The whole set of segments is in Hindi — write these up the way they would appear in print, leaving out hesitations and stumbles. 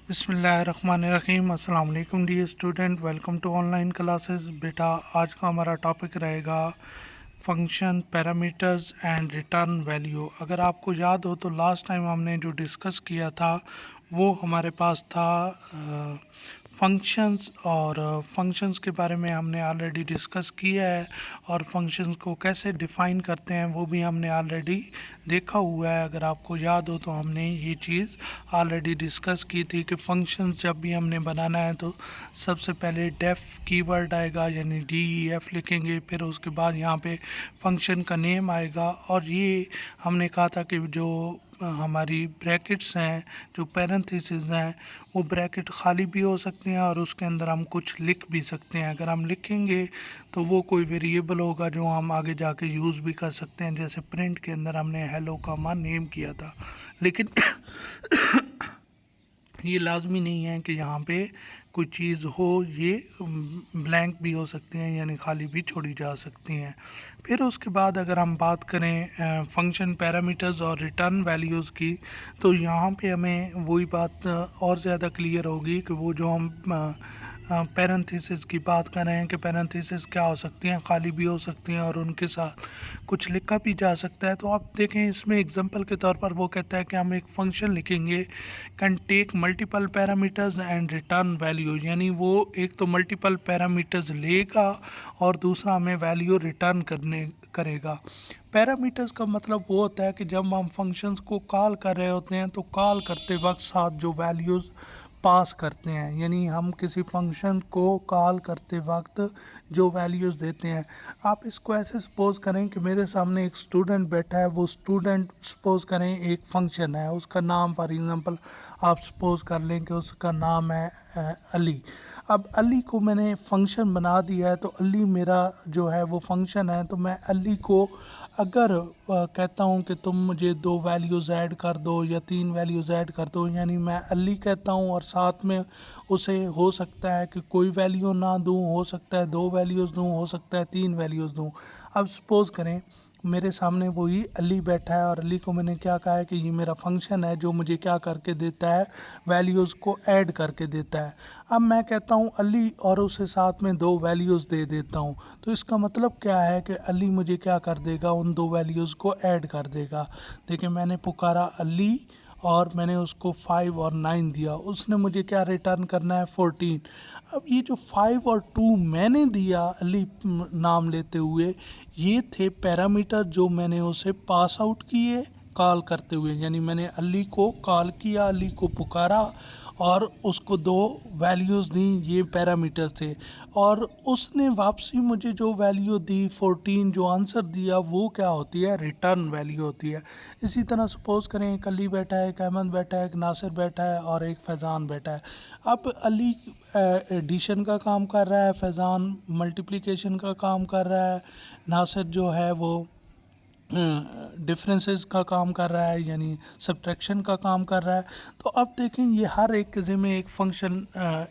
बिस्मिल्लाहिर्रहमानिर्रहीम। अस्सलाम वालेकुम dear student, welcome to online classes. बेटा आज का हमारा टॉपिक रहेगा function, parameters and return value. अगर आपको याद हो तो लास्ट टाइम हमने जो डिस्कस किया था वो हमारे पास था फंक्शंस, और फंक्शंस के बारे में हमने ऑलरेडी डिस्कस किया है और फंक्शंस को कैसे डिफ़ाइन करते हैं वो भी हमने ऑलरेडी देखा हुआ है। अगर आपको याद हो तो हमने ये चीज़ ऑलरेडी डिस्कस की थी कि फंक्शंस जब भी हमने बनाना है तो सबसे पहले डेफ कीवर्ड आएगा, यानी DEF लिखेंगे, फिर उसके बाद यहाँ पे फंक्शन का नेम आएगा। और ये हमने कहा था कि जो हमारी ब्रैकेट्स हैं, जो पैरेंथेसिस हैं, वो ब्रैकेट खाली भी हो सकती हैं और उसके अंदर हम कुछ लिख भी सकते हैं। अगर हम लिखेंगे तो वो कोई वेरिएबल होगा जो हम आगे जाके यूज़ भी कर सकते हैं। जैसे प्रिंट के अंदर हमने हेलो का मान नेम किया था, लेकिन ये लाजमी नहीं है कि यहाँ पे कोई चीज़ हो, ये ब्लैंक भी हो सकती हैं, यानी खाली भी छोड़ी जा सकती हैं। फिर उसके बाद अगर हम बात करें फंक्शन पैरामीटर्स और रिटर्न वैल्यूज़ की, तो यहाँ पे हमें वही बात और ज़्यादा क्लियर होगी कि वो जो हम पैरेंथेसिस की बात कर रहे हैं कि पैरेंथेसिस क्या हो सकती हैं, खाली भी हो सकती हैं और उनके साथ कुछ लिखा भी जा सकता है। तो आप देखें इसमें एग्जांपल के तौर पर वो कहता है कि हम एक फंक्शन लिखेंगे, can take multiple parameters and return value, यानी वो एक तो मल्टीपल पैरामीटर्स लेगा और दूसरा हमें वैल्यू रिटर्न करेगा। पैरामीटर्स का मतलब वो होता है कि जब हम फंक्शंस को कॉल कर रहे होते हैं तो कॉल करते वक्त साथ जो वैल्यूज़ पास करते हैं, यानी हम किसी फंक्शन को कॉल करते वक्त जो वैल्यूज़ देते हैं। आप इसको ऐसे सपोज़ करें कि मेरे सामने एक स्टूडेंट बैठा है, वो स्टूडेंट सपोज़ करें एक फंक्शन है, उसका नाम फॉर एग्ज़ाम्पल आप सपोज़ कर लें कि उसका नाम है अली। अब अली को मैंने फंक्शन बना दिया है, तो अली मेरा जो है वो फंक्शन है। तो मैं अली को अगर कहता हूँ कि तुम मुझे 2 वैल्यूज़ ऐड कर दो या 3 वैल्यूज़ ऐड कर दो, यानी मैं अली कहता हूँ और साथ में उसे हो सकता है कि कोई वैल्यू ना दूँ, हो सकता है 2 वैल्यूज़ दूँ, हो सकता है 3 वैल्यूज़ दूँ। अब सपोज़ करें मेरे सामने वही अली बैठा है और अली को मैंने क्या कहा है कि ये मेरा फंक्शन है जो मुझे क्या करके देता है, वैल्यूज़ को ऐड करके देता है। अब मैं कहता हूँ अली और उसे साथ में 2 वैल्यूज़ दे देता हूँ, तो इसका मतलब क्या है कि अली मुझे क्या कर देगा, उन 2 वैल्यूज़ को ऐड कर देगा। देखिए मैंने पुकारा अली और मैंने उसको 5 और 9 दिया, उसने मुझे क्या रिटर्न करना है, 14। अब ये जो 5 और 2 मैंने दिया अली नाम लेते हुए, ये थे पैरामीटर जो मैंने उसे पास आउट किए कॉल करते हुए, यानी मैंने अली को कॉल किया, अली को पुकारा और उसको 2 वैल्यूज़ दी, ये पैरामीटर थे। और उसने वापसी मुझे जो वैल्यू दी 14, जो आंसर दिया, वो क्या होती है, रिटर्न वैल्यू होती है। इसी तरह सपोज़ करें एक अली बैठा है, एक अहमद बैठा है, एक नासिर बैठा है और एक फैज़ान बैठा है। अब अली एडिशन का काम कर रहा है, फैज़ान मल्टीप्लिकेशन का काम कर रहा है, नासिर जो है वो डिफरेंसेस का काम कर रहा है, यानी सब्ट्रैक्शन का काम कर रहा है। तो अब देखें ये हर एक के ज़िम्मे एक फंक्शन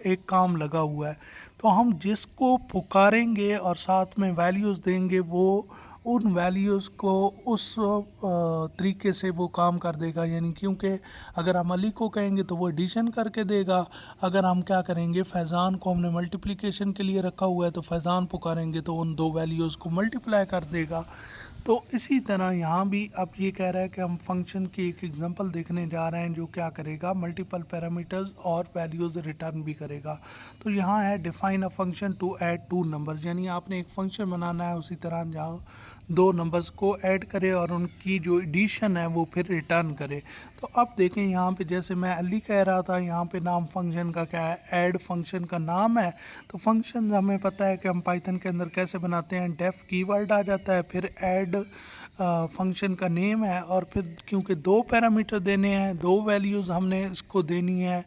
एक काम लगा हुआ है। तो हम जिसको पुकारेंगे और साथ में वैल्यूज़ देंगे, वो उन वैल्यूज़ को उस तरीके से वो काम कर देगा, यानी क्योंकि अगर हम अली को कहेंगे तो वो एडिशन करके देगा। अगर हम क्या करेंगे, फैज़ान को हमने मल्टीप्लिकेशन के लिए रखा हुआ है तो फैज़ान पुकारेंगे तो उन 2 वैल्यूज़ को मल्टीप्लाई कर देगा। तो इसी तरह यहाँ भी अब ये कह रहा है कि हम फंक्शन की एक एग्जांपल देखने जा रहे हैं जो क्या करेगा, मल्टीपल पैरामीटर्स और वैल्यूज़ रिटर्न भी करेगा। तो यहाँ है define a function to add 2 numbers, यानी आपने एक फंक्शन बनाना है उसी तरह जहाँ 2 नंबर्स को ऐड करे और उनकी जो एडिशन है वो फिर रिटर्न करे। तो अब देखें यहाँ पे जैसे मैं अली कह रहा था, यहाँ पे नाम फंक्शन का क्या है, ऐड फंक्शन का नाम है। तो फंक्शन हमें पता है कि हम पाइथन के अंदर कैसे बनाते हैं, डेफ कीवर्ड आ जाता है, फिर ऐड फंक्शन का नेम है, और फिर क्योंकि 2 पैरामीटर देने हैं, 2 वैल्यूज़ हमने इसको देनी है,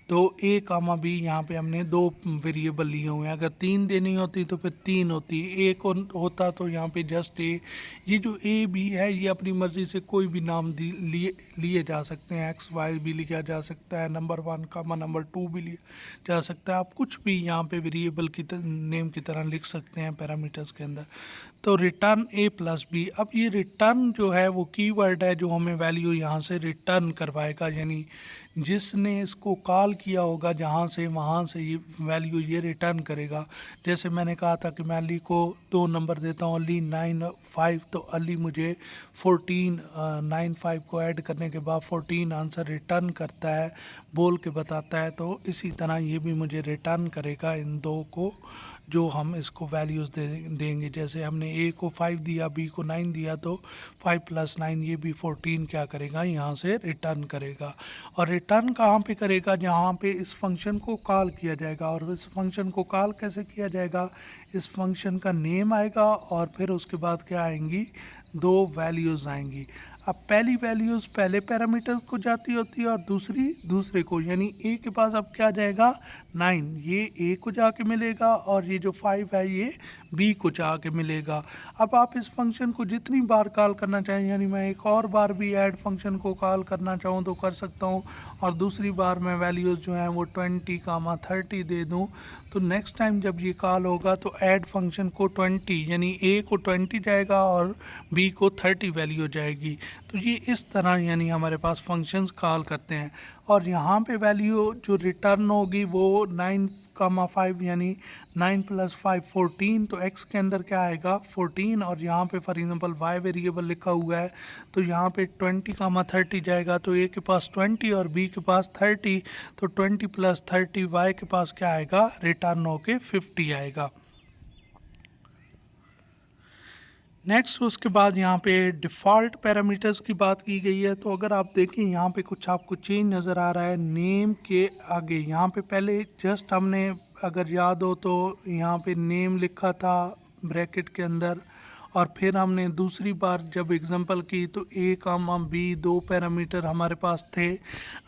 तो ए कामा बी यहाँ पे हमने 2 वेरिएबल लिए हुए हैं। अगर 3 देनी होती तो फिर 3 होती, एक होता तो यहाँ पे जस्ट ए। ये जो ए बी है ये अपनी मर्ज़ी से कोई भी नाम लिए जा सकते हैं, एक्स वाई भी लिखा जा सकता है, नंबर 1 कामा नंबर 2 भी लिया जा सकता है। आप कुछ भी यहाँ पे वेरिएबल नेम की तरह लिख सकते हैं पैरामीटर्स के अंदर। तो रिटर्न ए प्लस बी, अब ये रिटर्न जो है वो कीवर्ड है जो हमें वैल्यू यहाँ से रिटर्न करवाएगा, यानी जिसने इसको कॉल किया होगा जहाँ से वहाँ से ये वैल्यू ये रिटर्न करेगा। जैसे मैंने कहा था कि मैं अली को 2 नंबर देता हूँ, अली 9 5, तो अली मुझे 14 9 5 को ऐड करने के बाद 14 आंसर रिटर्न करता है, बोल के बताता है। तो इसी तरह ये भी मुझे रिटर्न करेगा इन दो को, जो हम इसको वैल्यूज़ देंगे। जैसे हमने ए को 5 दिया, बी को 9 दिया, तो 5 + 9 ये भी 14 क्या करेगा यहाँ से रिटर्न करेगा। और रिटर्न कहाँ पे करेगा? जहाँ पे इस फंक्शन को कॉल किया जाएगा। और इस फंक्शन को कॉल कैसे किया जाएगा? इस फंक्शन का नेम आएगा और फिर उसके बाद क्या आएंगी? 2 वैल्यूज़ आएंगी। अब पहली वैल्यूज़ पहले पैरामीटर को जाती होती है और दूसरी दूसरे को, यानी ए के पास अब क्या जाएगा? 9, ये ए को जाके मिलेगा और ये जो 5 है ये बी को जाके मिलेगा। अब आप इस फंक्शन को जितनी बार कॉल करना चाहें, यानी मैं एक और बार भी ऐड फंक्शन को कॉल करना चाहूँ तो कर सकता हूँ, और दूसरी बार मैं वैल्यूज़ जो हैं वो 20, 30 दे दूँ। तो नेक्स्ट टाइम जब ये कॉल होगा तो ऐड फंक्शन को 20, यानी ए को 20 जाएगा और बी को 30 वैल्यू जाएगी। तो ये इस तरह यानी हमारे पास फंक्शंस कॉल करते हैं। और यहाँ पे वैल्यू जो रिटर्न होगी वो 9, 5, यानी 9 + 5 14, तो x के अंदर क्या आएगा? 14, और यहाँ पे फॉर एग्जांपल y वेरिएबल लिखा हुआ है तो यहाँ पे 20, 30 जाएगा। तो a के पास 20 और b के पास 30, तो 20 + 30 y के पास क्या आएगा? रिटर्न होके 50 आएगा। नेक्स्ट उसके बाद यहाँ पे डिफ़ॉल्ट पैरामीटर्स की बात की गई है। तो अगर आप देखें यहाँ पे कुछ आपको चेंज नज़र आ रहा है नेम के आगे। यहाँ पे पहले जस्ट हमने अगर याद हो तो यहाँ पे नेम लिखा था ब्रैकेट के अंदर, और फिर हमने दूसरी बार जब एग्जांपल की तो a, b 2 पैरामीटर हमारे पास थे।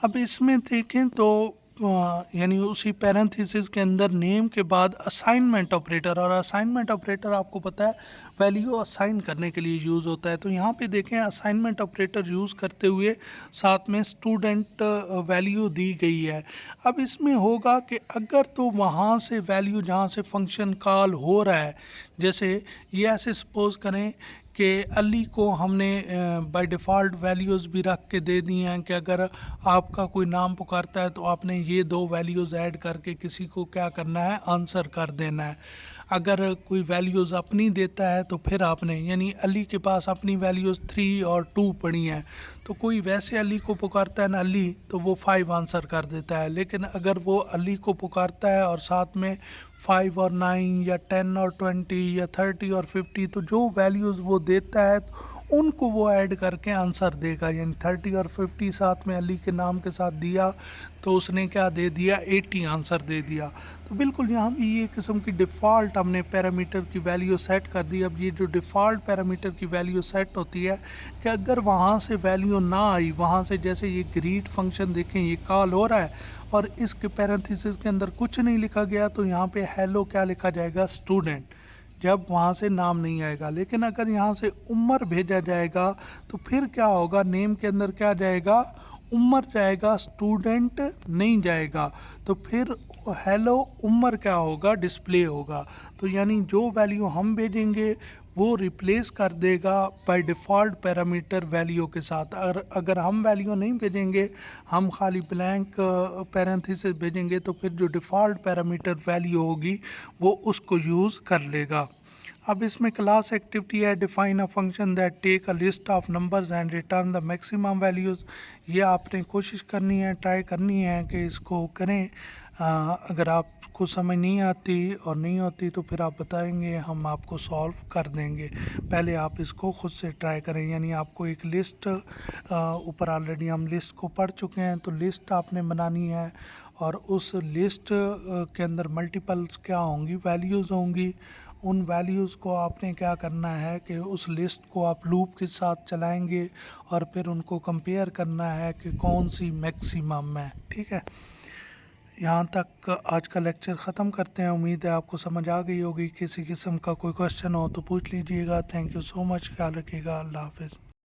अब इसमें देखें तो यानी उसी पैरेंथेसिस के अंदर नेम के बाद असाइनमेंट ऑपरेटर, और असाइनमेंट ऑपरेटर आपको पता है वैल्यू असाइन करने के लिए यूज़ होता है। तो यहाँ पे देखें असाइनमेंट ऑपरेटर यूज़ करते हुए साथ में स्टूडेंट वैल्यू दी गई है। अब इसमें होगा कि अगर तो वहाँ से वैल्यू जहाँ से फंक्शन कॉल हो रहा है, जैसे ये ऐसे सपोज़ करें कि अली को हमने बाय डिफ़ॉल्ट वैल्यूज़ भी रख के दे दी हैं कि अगर आपका कोई नाम पुकारता है तो आपने ये 2 वैल्यूज़ ऐड करके किसी को क्या करना है? आंसर कर देना है। अगर कोई वैल्यूज़ अपनी देता है तो फिर आपने, यानी अली के पास अपनी वैल्यूज़ 3 और 2 पड़ी हैं, तो कोई वैसे अली को पुकारता है ना अली, तो वो 5 आंसर कर देता है। लेकिन अगर वो अली को पुकारता है और साथ में 5 और 9 या 10 और 20 या 30 और 50, तो जो वैल्यूज़ वो देता है उनको वो ऐड करके आंसर देगा। यानी 30 और 50 साथ में अली के नाम के साथ दिया तो उसने क्या दे दिया? 80 आंसर दे दिया। तो बिल्कुल यहाँ भी ये किस्म की डिफ़ॉल्ट हमने पैरामीटर की वैल्यू सेट कर दी। अब ये जो डिफ़ॉल्ट पैरामीटर की वैल्यू सेट होती है कि अगर वहाँ से वैल्यू ना आई, वहाँ से जैसे ये ग्रीट फंक्शन देखें ये कॉल हो रहा है और इसके पैरेंथेसिस के अंदर कुछ नहीं लिखा गया, तो यहाँ पे हेलो क्या लिखा जाएगा? स्टूडेंट, जब वहाँ से नाम नहीं आएगा। लेकिन अगर यहाँ से उम्र भेजा जाएगा तो फिर क्या होगा? नेम के अंदर क्या जाएगा? उम्र जाएगा, स्टूडेंट नहीं जाएगा। तो फिर हेलो उम्र क्या होगा? डिस्प्ले होगा। तो यानी जो वैल्यू हम भेजेंगे वो रिप्लेस कर देगा बाय डिफ़ॉल्ट पैरामीटर वैल्यू के साथ। अगर हम वैल्यू नहीं भेजेंगे, हम खाली ब्लैंक पैरेंथेसिस भेजेंगे, तो फिर जो डिफ़ॉल्ट पैरामीटर वैल्यू होगी वो उसको यूज़ कर लेगा। अब इसमें क्लास एक्टिविटी है define a function that take a list of numbers and return the maximum values. ये आपने कोशिश करनी है, ट्राई करनी है कि इसको करें। अगर आपको समझ नहीं आती और नहीं होती तो फिर आप बताएंगे, हम आपको सॉल्व कर देंगे। पहले आप इसको ख़ुद से ट्राई करें। यानी आपको एक लिस्ट, ऊपर ऑलरेडी हम लिस्ट को पढ़ चुके हैं, तो लिस्ट आपने बनानी है और उस लिस्ट के अंदर मल्टीपल्स क्या होंगी? वैल्यूज़ होंगी। उन वैल्यूज़ को आपने क्या करना है कि उस लिस्ट को आप लूप के साथ चलाएंगे और फिर उनको कंपेयर करना है कि कौन सी मैक्सिमम है। ठीक है, यहाँ तक आज का लेक्चर ख़त्म करते हैं। उम्मीद है आपको समझ आ गई होगी। किसी किस्म का कोई क्वेश्चन हो तो पूछ लीजिएगा। थैंक यू सो मच, ख्याल रखिएगा। अल्लाह हाफ़िज़।